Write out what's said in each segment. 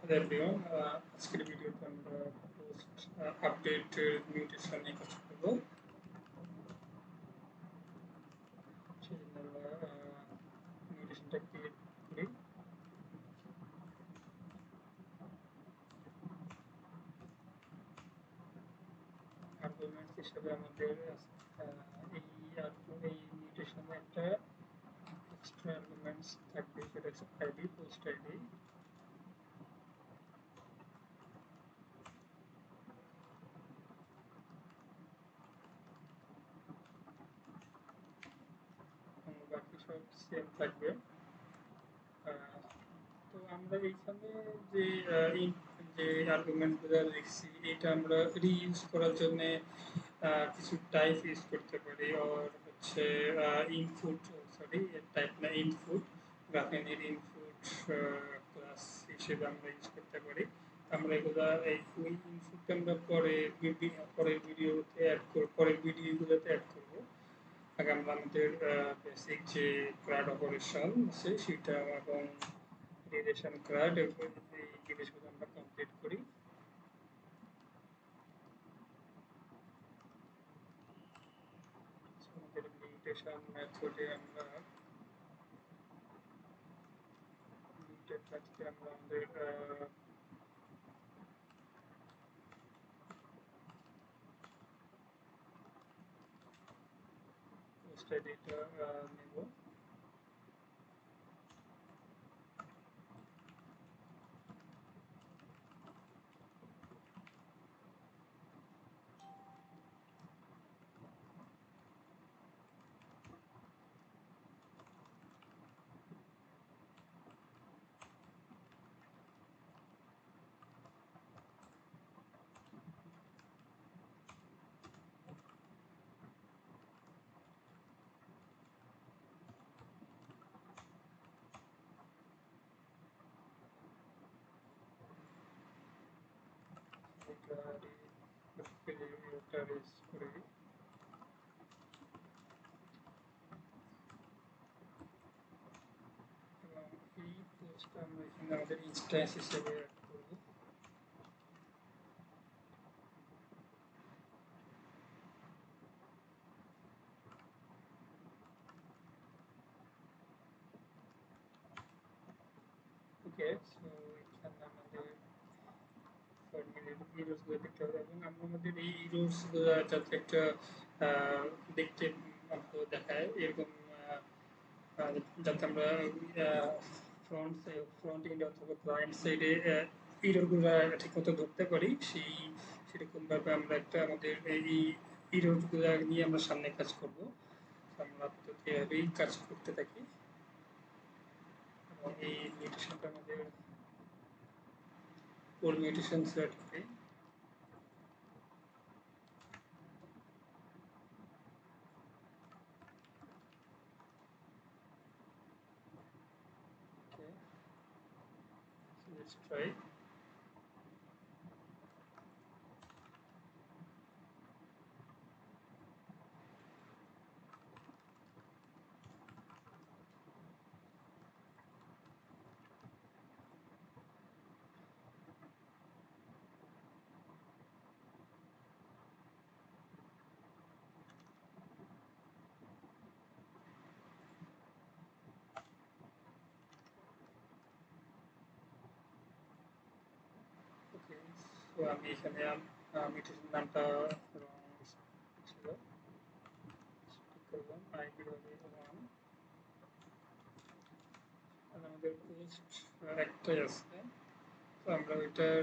Hello everyone, আজকের ভিডিওতে আমরা পোস্ট আপডেট মিউটেশন নিয়ে কথা বলবো। সেজন্য আমরা মিউটেশনটা ক্রিয়েট করি। আর্গুমেন্টস হিসেবে আমাদের এই মিউটেশনে একটা এক্সট্রা আর্গুমেন্টস থাকবে, সেটা হচ্ছে আইডি, পোস্ট আইডি। বাকি সব সেম থাকবে। তো আমরা এইখানে যে যে আর্গুমেন্টগুলো লিখছি, এটা আমরা রিইউজ করার জন্য কিছু টাইপ ইউজ করতে পারি। আর হচ্ছে ইনপুট, সরি টাইপ না, ইনপুট, গ্রাফেনের ইনপুট ক্লাস হিসেবে আমরা ইউজ করতে পারি। আমরা এগুলো ওই ইনপুটটা আমরা পরের ভিডিওতে অ্যাড করব, পরের ভিডিওগুলোতে অ্যাড করব। আগে আমরা আমাদের বেসিক যে ক্রাড অপারেশন আছে সেটা এবং রিলেশন ক্রাড এই জিনিসগুলো আমরা কমপ্লিট করি। আমাদের মিউটেশন মেথডে আমরা মিউটেড মেথডে আমরা আমাদের পোস্ট আইডিটা নেব। এটা রেজ করে দিই। এবং এই পোস্টটা আমরা এখানে আমাদের ইনস্ট্যান্স হিসেবে অ্যাড করব। ওকে, সো এখানে আমাদের ইরোসগুলো দেখতে হবে এবং আমরা আমাদের এই ইরোসগুলো যাতে একটা দেখতে ভালো দেখায় এরকম, যাতে আমরা ফ্রন্ট এন্ড অথবা ক্লায়েন্ট সাইডে ইরোরগুলো ঠিকমতো ধরতে পারি, সেরকমভাবে আমরা একটা আমাদের এই ইরোরগুলো নিয়ে আমরা সামনে কাজ করব। আমরা আপাতত এভাবেই কাজ করতে থাকি এবং এই মিউটেশনটা আমাদের কোর মিউটেশন সিলেক্ট করি। Okay, so let's try. Okay, so আমি এখানে মিউটেশন নামটা রং ছিল, ঠিক করলাম। আইডি হবে 1 আর আমাদের পোস্ট একটাই আছে। তো আমরা ওইটার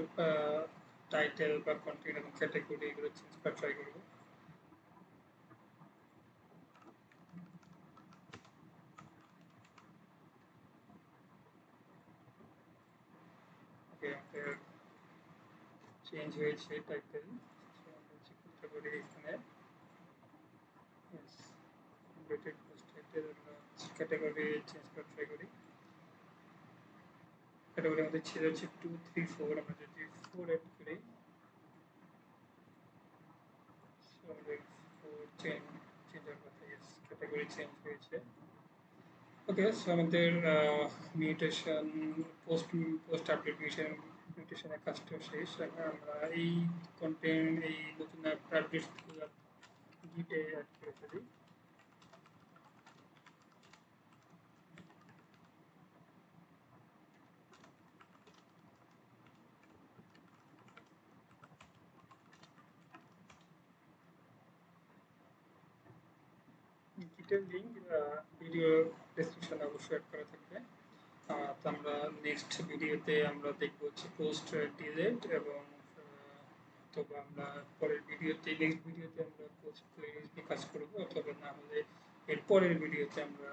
টাইটেল বা কন্টেন্ট এবং ক্যাটাগরি এগুলো চেঞ্জ করা ট্রাই করবো। ওকে, আমাদের চেঞ্জ হয়েছে টাইটেল। আমরা চেক করতে পারি এখানে রেটেড পোস্ট টাইটেল। আমরা ক্যাটাগরি চেঞ্জ করা ট্রাই করি। ক্যাটাগরি আমাদের ছিল হচ্ছে 2 3 4, আমরা যদি 4 অ্যাড করি, সো আমাদের 4 চেঞ্জ হওয়ার কথা। ইয়েস, ক্যাটাগরি চেঞ্জ হয়েছে। ওকে, সো আমাদের মিউটেশন পোস্ট পোস্ট আপডেট মুটেশনের কাজটা শেষ। আমরা এই কন্টেন্ট এই নতুন আপডেটগুলো গিটে অ্যাড করে ফেলি। গিটের লিঙ্ক ভিডিও ডেসক্রিপশনে অবশ্যই অ্যাড করা থাকবে। তো আমরা নেক্সট ভিডিওতে আমরা দেখব হচ্ছে পোস্ট ডিলেট এবং অথবা আমরা পরের ভিডিওতে নেক্সট ভিডিওতে আমরা পোস্ট কোয়েরিজ নিয়ে কাজ করব, অথবা না হলে এর পরের ভিডিওতে আমরা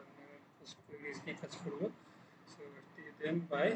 পোস্ট কোয়েরিজ নিয়ে কাজ করব। So then by.